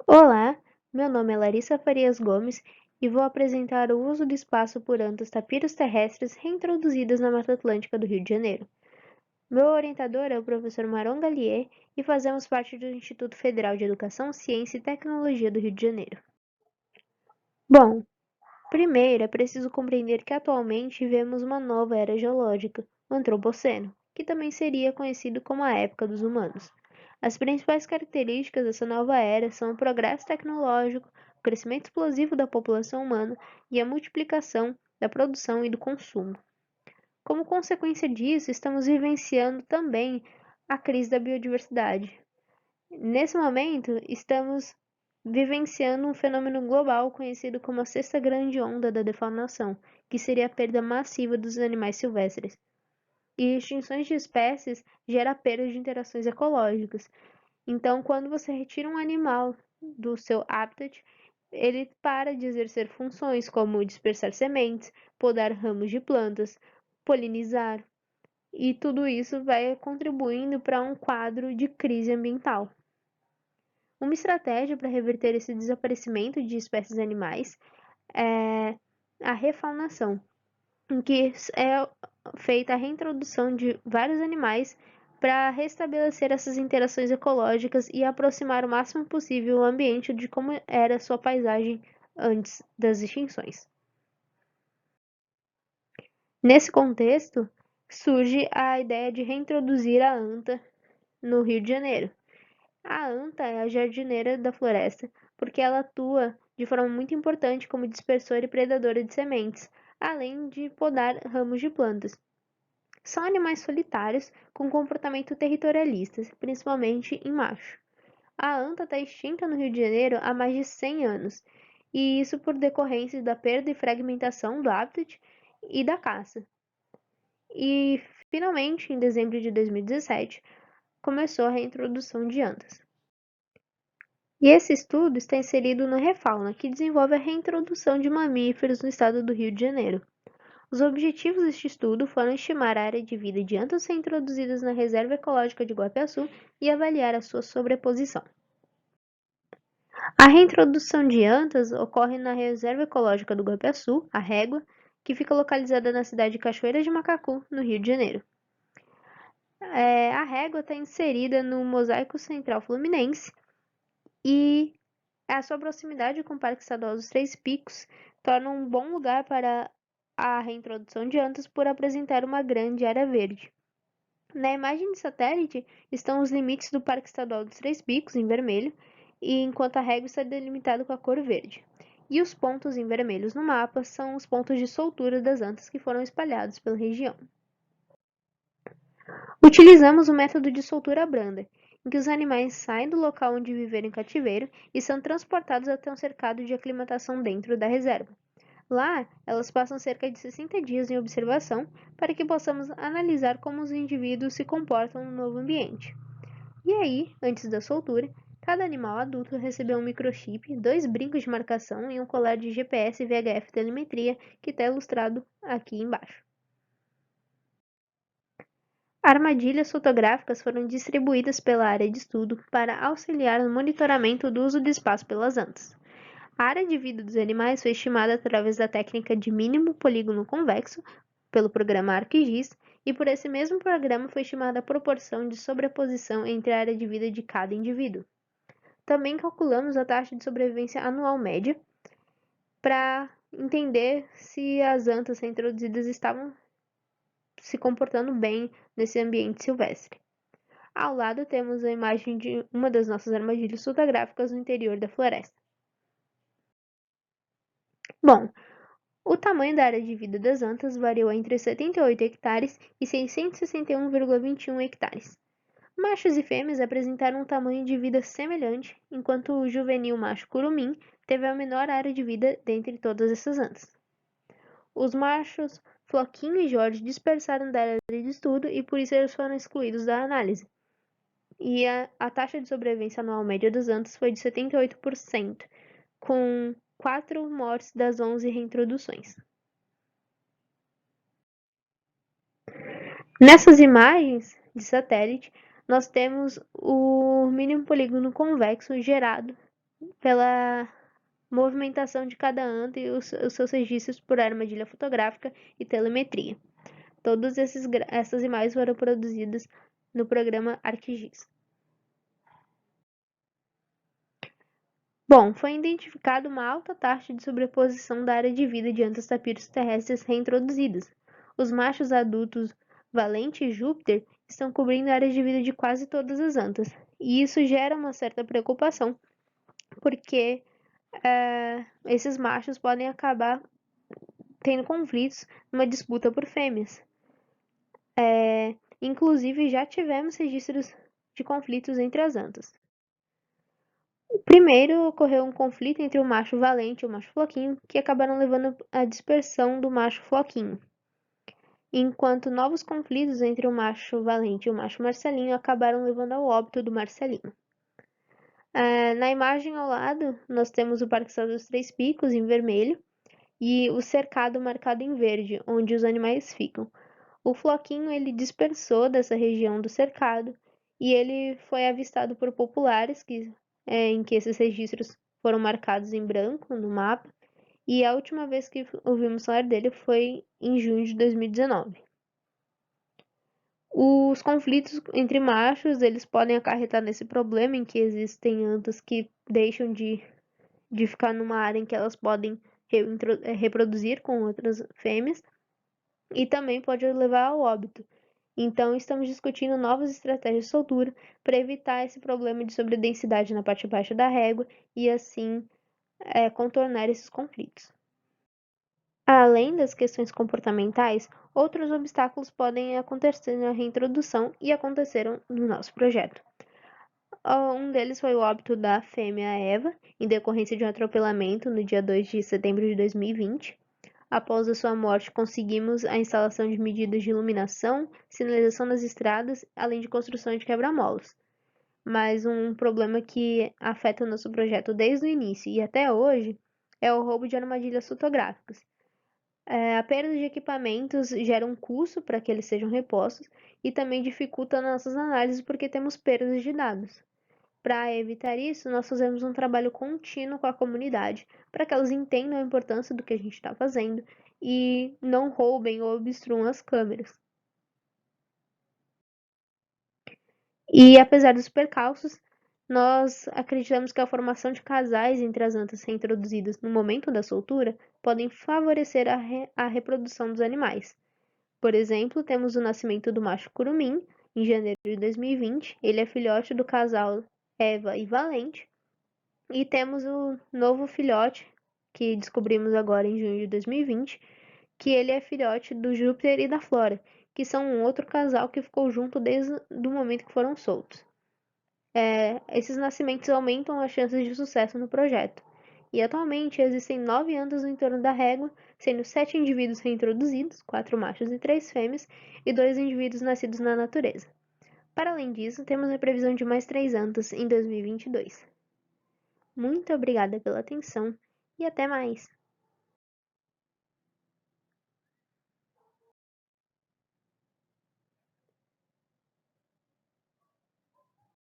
Olá, meu nome é Larissa Farias Gomes e vou apresentar o uso do espaço por antas tapiros terrestres reintroduzidas na Mata Atlântica do Rio de Janeiro. Meu orientador é o professor Maron Gallier e fazemos parte do Instituto Federal de Educação, Ciência e Tecnologia do Rio de Janeiro. Bom, primeiro é preciso compreender que atualmente vivemos uma nova era geológica, o Antropoceno, que também seria conhecido como a época dos humanos. As principais características dessa nova era são o progresso tecnológico, o crescimento explosivo da população humana e a multiplicação da produção e do consumo. Como consequência disso, estamos vivenciando também a crise da biodiversidade. Nesse momento, estamos vivenciando um fenômeno global conhecido como a sexta grande onda da defaunação, que seria a perda massiva dos animais silvestres. E extinções de espécies gera perda de interações ecológicas. Então, quando você retira um animal do seu habitat, ele para de exercer funções como dispersar sementes, podar ramos de plantas, polinizar, e tudo isso vai contribuindo para um quadro de crise ambiental. Uma estratégia para reverter esse desaparecimento de espécies animais é a refaunação, em que é feita a reintrodução de vários animais para restabelecer essas interações ecológicas e aproximar o máximo possível o ambiente de como era sua paisagem antes das extinções. Nesse contexto, surge a ideia de reintroduzir a anta no Rio de Janeiro. A anta é a jardineira da floresta, porque ela atua de forma muito importante como dispersora e predadora de sementes, além de podar ramos de plantas. São animais solitários com comportamento territorialista, principalmente em macho. A anta está extinta no Rio de Janeiro há mais de 100 anos, e isso por decorrência da perda e fragmentação do habitat e da caça. E, finalmente, em dezembro de 2017, começou a reintrodução de antas. E esse estudo está inserido no Refauna, que desenvolve a reintrodução de mamíferos no estado do Rio de Janeiro. Os objetivos deste estudo foram estimar a área de vida de antas reintroduzidas na Reserva Ecológica de Guapiaçu e avaliar a sua sobreposição. A reintrodução de antas ocorre na Reserva Ecológica do Guapiaçu, a Régua, que fica localizada na cidade de Cachoeira de Macacu, no Rio de Janeiro. A Régua está inserida no Mosaico Central Fluminense e a sua proximidade com o Parque Estadual dos Três Picos torna um bom lugar para a reintrodução de antas por apresentar uma grande área verde. Na imagem de satélite estão os limites do Parque Estadual dos Três Picos, em vermelho, e enquanto a régua está delimitada com a cor verde. E os pontos em vermelhos no mapa são os pontos de soltura das antas que foram espalhados pela região. Utilizamos o método de soltura branda, em que os animais saem do local onde viveram em cativeiro e são transportados até um cercado de aclimatação dentro da reserva. Lá, elas passam cerca de 60 dias em observação para que possamos analisar como os indivíduos se comportam no novo ambiente. E aí, antes da soltura, cada animal adulto recebeu um microchip, 2 brincos de marcação e um colar de GPS e VHF telemetria que está ilustrado aqui embaixo. Armadilhas fotográficas foram distribuídas pela área de estudo para auxiliar no monitoramento do uso do espaço pelas antas. A área de vida dos animais foi estimada através da técnica de mínimo polígono convexo, pelo programa ArcGIS, e por esse mesmo programa foi estimada a proporção de sobreposição entre a área de vida de cada indivíduo. Também calculamos a taxa de sobrevivência anual média para entender se as antas introduzidas estavam se comportando bem nesse ambiente silvestre. Ao lado temos a imagem de uma das nossas armadilhas fotográficas no interior da floresta. Bom, o tamanho da área de vida das antas variou entre 78 hectares e 661,21 hectares. Machos e fêmeas apresentaram um tamanho de vida semelhante, enquanto o juvenil macho curumim teve a menor área de vida dentre todas essas antas. Os machos Floquinho e Jorge dispersaram da área de estudo e por isso eles foram excluídos da análise. E a taxa de sobrevivência anual média das antas foi de 78%, com 4 mortes das 11 reintroduções. Nessas imagens de satélite, nós temos o mínimo polígono convexo gerado pela movimentação de cada anta e os seus registros por armadilha fotográfica e telemetria. Todas essas imagens foram produzidas no programa ArcGIS. Bom, foi identificada uma alta taxa de sobreposição da área de vida de antas tapiros terrestres reintroduzidas. Os machos adultos Valente e Júpiter estão cobrindo áreas de vida de quase todas as antas, e isso gera uma certa preocupação, porque esses machos podem acabar tendo conflitos numa disputa por fêmeas. Inclusive, já tivemos registros de conflitos entre as antas. Primeiro, ocorreu um conflito entre o macho valente e o macho floquinho, que acabaram levando à dispersão do macho floquinho, enquanto novos conflitos entre o macho valente e o macho marcelinho acabaram levando ao óbito do marcelinho. Na imagem ao lado, nós temos o Parque Estadual dos Três Picos, em vermelho, e o cercado marcado em verde, onde os animais ficam. O floquinho ele dispersou dessa região do cercado e ele foi avistado por populares em que esses registros foram marcados em branco no mapa, e a última vez que ouvimos falar dele foi em junho de 2019. Os conflitos entre machos, eles podem acarretar nesse problema em que existem antas que deixam de ficar numa área em que elas podem reproduzir com outras fêmeas, e também pode levar ao óbito. Então, estamos discutindo novas estratégias de soltura para evitar esse problema de sobredensidade na parte baixa da régua e, assim, contornar esses conflitos. Além das questões comportamentais, outros obstáculos podem acontecer na reintrodução e aconteceram no nosso projeto. Um deles foi o óbito da fêmea Eva, em decorrência de um atropelamento no dia 2 de setembro de 2020. Após a sua morte, conseguimos a instalação de medidas de iluminação, sinalização nas estradas, além de construção de quebra-molas. Mas um problema que afeta o nosso projeto desde o início e até hoje é o roubo de armadilhas fotográficas. A perda de equipamentos gera um custo para que eles sejam repostos e também dificulta nossas análises porque temos perdas de dados. Para evitar isso, nós fazemos um trabalho contínuo com a comunidade, para que elas entendam a importância do que a gente está fazendo e não roubem ou obstruam as câmeras. E apesar dos percalços, nós acreditamos que a formação de casais entre as antas reintroduzidas no momento da soltura podem favorecer a reprodução dos animais. Por exemplo, temos o nascimento do macho curumim, em janeiro de 2020. Ele é filhote do casal Eva e Valente. E temos o novo filhote, que descobrimos agora em junho de 2020, que ele é filhote do Júpiter e da Flora, que são um outro casal que ficou junto desde o momento que foram soltos. Esses nascimentos aumentam as chances de sucesso no projeto. E atualmente existem 9 andas no entorno da régua, sendo 7 indivíduos reintroduzidos, 4 machos e 3 fêmeas, e 2 indivíduos nascidos na natureza. Para além disso, temos a previsão de mais 3 andas em 2022. Muito obrigada pela atenção e até mais!